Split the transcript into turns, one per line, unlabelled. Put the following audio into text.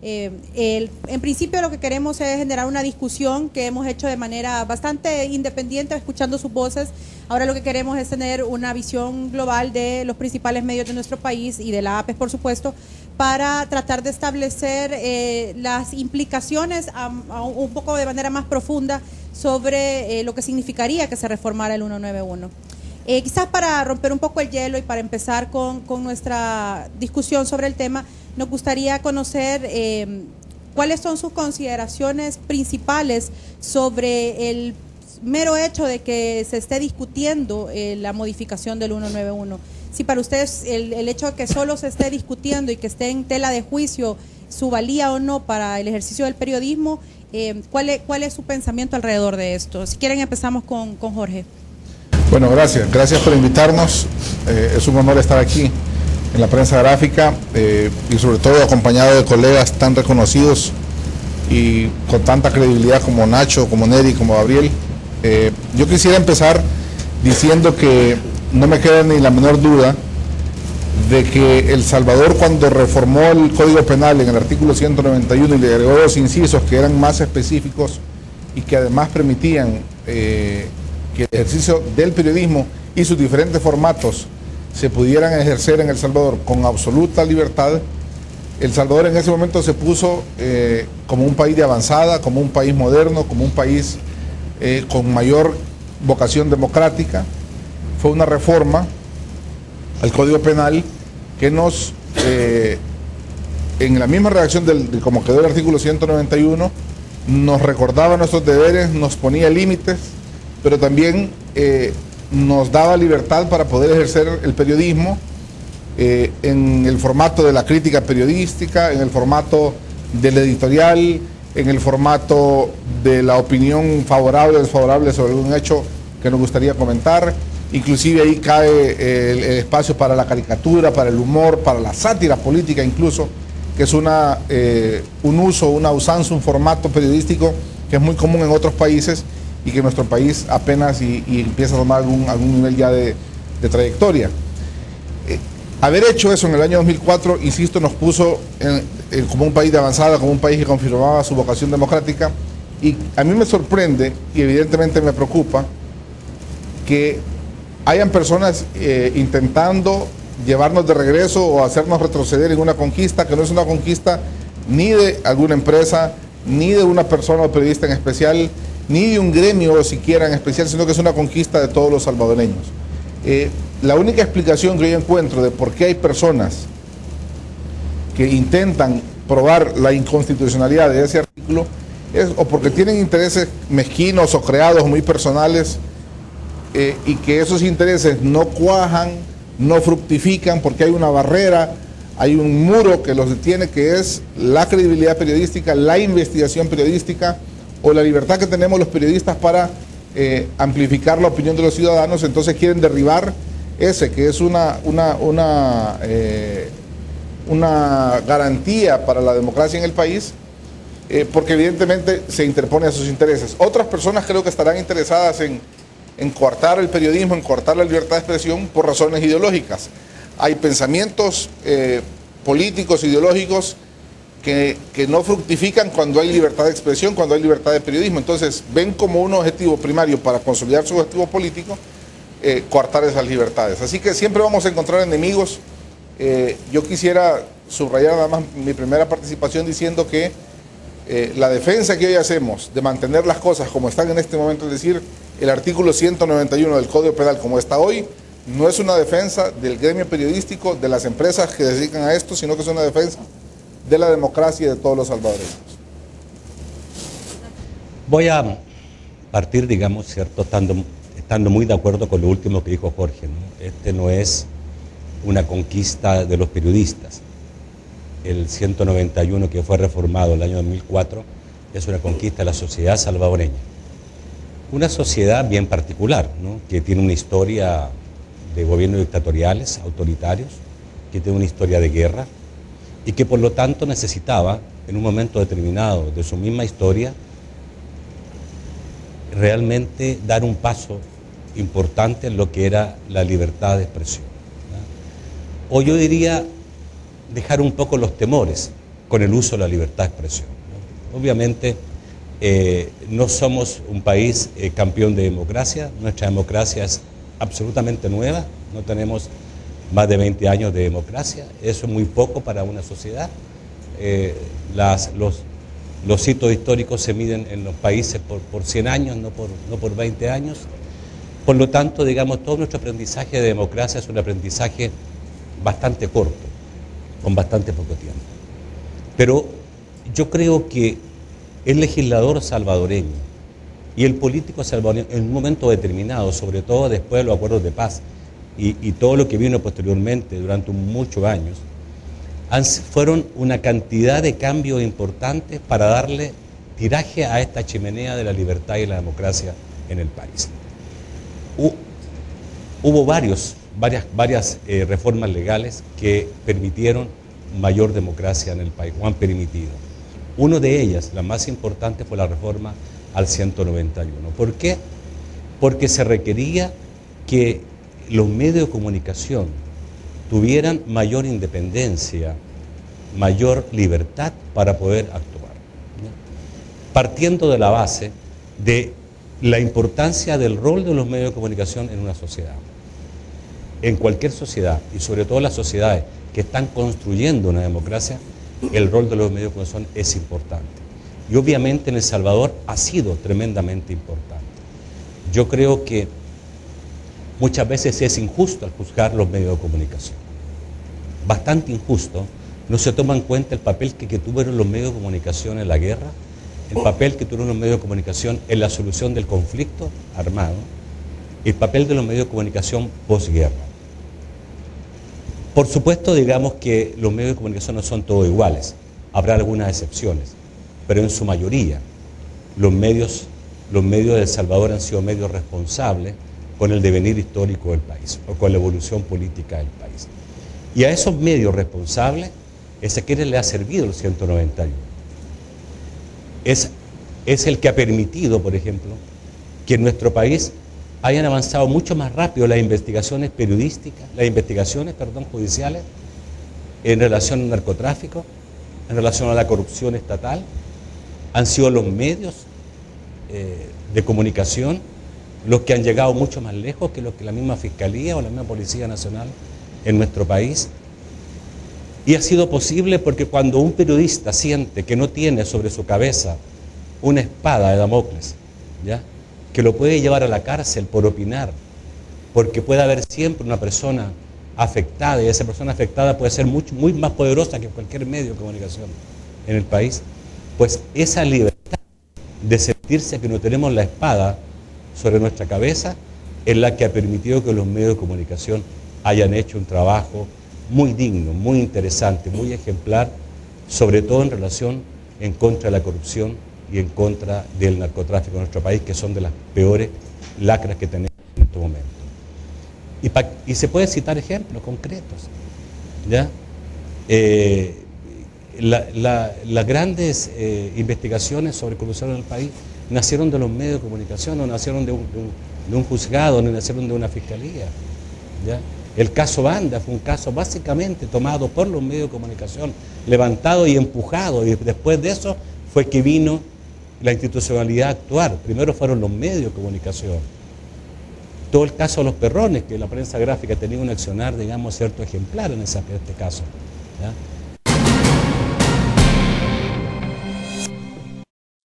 En principio lo que queremos es generar una discusión que hemos hecho de manera bastante independiente, escuchando sus voces. Ahora lo que queremos es tener una visión global de los principales medios de nuestro país y de la APES, por supuesto, para tratar de establecer las implicaciones un poco de manera más profunda sobre lo que significaría que se reformara el 191. Quizás para romper un poco el hielo y para empezar con nuestra discusión sobre el tema, nos gustaría conocer cuáles son sus consideraciones principales sobre el mero hecho de que se esté discutiendo la modificación del 191. Si para ustedes el hecho de que solo se esté discutiendo y que esté en tela de juicio su valía o no para el ejercicio del periodismo, ¿cuál es su pensamiento alrededor de esto? Si quieren empezamos con Jorge.
Bueno, gracias por invitarnos. Es un honor estar aquí en la prensa gráfica y sobre todo acompañado de colegas tan reconocidos y con tanta credibilidad como Nacho, como Neri, como Gabriel. Yo quisiera empezar diciendo que no me queda ni la menor duda de que El Salvador, cuando reformó el Código Penal en el artículo 191 y le agregó 2 incisos que eran más específicos y que además permitían que el ejercicio del periodismo y sus diferentes formatos se pudieran ejercer en El Salvador con absoluta libertad, El Salvador en ese momento se puso como un país de avanzada, como un país moderno, como un país con mayor vocación democrática. Fue una reforma al Código Penal que nos, en la misma redacción de como quedó el artículo 191, nos recordaba nuestros deberes, nos ponía límites, pero también nos daba libertad para poder ejercer el periodismo en el formato de la crítica periodística, en el formato del editorial, en el formato de la opinión favorable o desfavorable sobre algún hecho que nos gustaría comentar. Inclusive ahí cae el espacio para la caricatura, para el humor, para la sátira política incluso, que es un uso, una usanza, un formato periodístico que es muy común en otros países y que nuestro país apenas y empieza a tomar algún nivel ya de trayectoria. Haber hecho eso en el año 2004, insisto, nos puso como un país de avanzada, como un país que confirmaba su vocación democrática, y a mí me sorprende y evidentemente me preocupa que hayan personas intentando llevarnos de regreso o hacernos retroceder en una conquista que no es una conquista ni de alguna empresa, ni de una persona o periodista en especial, ni de un gremio siquiera en especial, sino que es una conquista de todos los salvadoreños. La única explicación que yo encuentro de por qué hay personas que intentan probar la inconstitucionalidad de ese artículo es o porque tienen intereses mezquinos o creados muy personales y que esos intereses no cuajan, no fructifican porque hay una barrera, hay un muro que los detiene, que es la credibilidad periodística, la investigación periodística o la libertad que tenemos los periodistas para amplificar la opinión de los ciudadanos. Entonces quieren derribar ese que es una garantía para la democracia en el país, porque evidentemente se interpone a sus intereses. Otras personas creo que estarán interesadas en coartar el periodismo, en coartar la libertad de expresión por razones ideológicas. Hay pensamientos políticos, ideológicos, que no fructifican cuando hay libertad de expresión, cuando hay libertad de periodismo. Entonces ven como un objetivo primario para consolidar su objetivo político, coartar esas libertades. Así que siempre vamos a encontrar enemigos. Yo quisiera subrayar nada más mi primera participación diciendo que la defensa que hoy hacemos de mantener las cosas como están en este momento, es decir, el artículo 191 del Código Penal como está hoy, no es una defensa del gremio periodístico, de las empresas que se dedican a esto, sino que es una defensa de la democracia y de todos los salvadoreños.
Voy a partir, digamos, cierto, estando muy de acuerdo con lo último que dijo Jorge, ¿no? Este no es una conquista de los periodistas. El 191 que fue reformado el año 2004 es una conquista de la sociedad salvadoreña. Una sociedad bien particular, ¿no? Que tiene una historia de gobiernos dictatoriales, autoritarios, que tiene una historia de guerra y que por lo tanto necesitaba, en un momento determinado de su misma historia, realmente dar un paso importante en lo que era la libertad de expresión, ¿no? O yo diría, dejar un poco los temores con el uso de la libertad de expresión, ¿no? Obviamente no somos un país campeón de democracia, nuestra democracia es absolutamente nueva, no tenemos más de 20 años de democracia, eso es muy poco para una sociedad. Los hitos históricos se miden en los países por 100 años, no por 20 años. Por lo tanto, digamos, todo nuestro aprendizaje de democracia es un aprendizaje bastante corto, con bastante poco tiempo. Pero yo creo que el legislador salvadoreño y el político salvadoreño, en un momento determinado, sobre todo después de los acuerdos de paz y todo lo que vino posteriormente durante muchos años, fueron una cantidad de cambios importantes para darle tiraje a esta chimenea de la libertad y la democracia en el país. Hubo varias reformas legales que permitieron mayor democracia en el país, o han permitido. Una de ellas, la más importante, fue la reforma al 191. ¿Por qué? Porque se requería que los medios de comunicación tuvieran mayor independencia, mayor libertad para poder actuar, ¿no? Partiendo de la base de la importancia del rol de los medios de comunicación en una sociedad. En cualquier sociedad, y sobre todo las sociedades que están construyendo una democracia, el rol de los medios de comunicación es importante. Y obviamente en El Salvador ha sido tremendamente importante. Yo creo que muchas veces es injusto al juzgar los medios de comunicación. Bastante injusto. No se toma en cuenta el papel que tuvieron los medios de comunicación en la guerra, el papel que tuvieron los medios de comunicación en la solución del conflicto armado, el papel de los medios de comunicación posguerra. Por supuesto, digamos que los medios de comunicación no son todos iguales, habrá algunas excepciones, pero en su mayoría los medios de El Salvador han sido medios responsables con el devenir histórico del país o con la evolución política del país. Y a esos medios responsables es a quienes le ha servido el 191. Es el que ha permitido, por ejemplo, que en nuestro país hayan avanzado mucho más rápido las investigaciones periodísticas, judiciales en relación al narcotráfico, en relación a la corrupción estatal. Han sido los medios de comunicación los que han llegado mucho más lejos que la misma Fiscalía o la misma Policía Nacional en nuestro país. Y ha sido posible porque cuando un periodista siente que no tiene sobre su cabeza una espada de Damocles, ¿ya?, que lo puede llevar a la cárcel por opinar, porque puede haber siempre una persona afectada, y esa persona afectada puede ser muy más poderosa que cualquier medio de comunicación en el país, pues esa libertad de sentirse que no tenemos la espada sobre nuestra cabeza es la que ha permitido que los medios de comunicación hayan hecho un trabajo muy digno, muy interesante, muy ejemplar, sobre todo en relación en contra de la corrupción y en contra del narcotráfico en nuestro país, que son de las peores lacras que tenemos en este momento. Y se puede citar ejemplos concretos, ¿ya? Las grandes investigaciones sobre corrupción en el país nacieron de los medios de comunicación, no nacieron de un juzgado, ni nacieron de una fiscalía, ¿ya? El caso Banda fue un caso básicamente tomado por los medios de comunicación, levantado y empujado, y después de eso fue que vino la institucionalidad a actuar. Primero fueron los medios de comunicación. Todo el caso de los Perrones, que la prensa gráfica tenía un accionar, digamos, cierto ejemplar en este caso, ¿ya?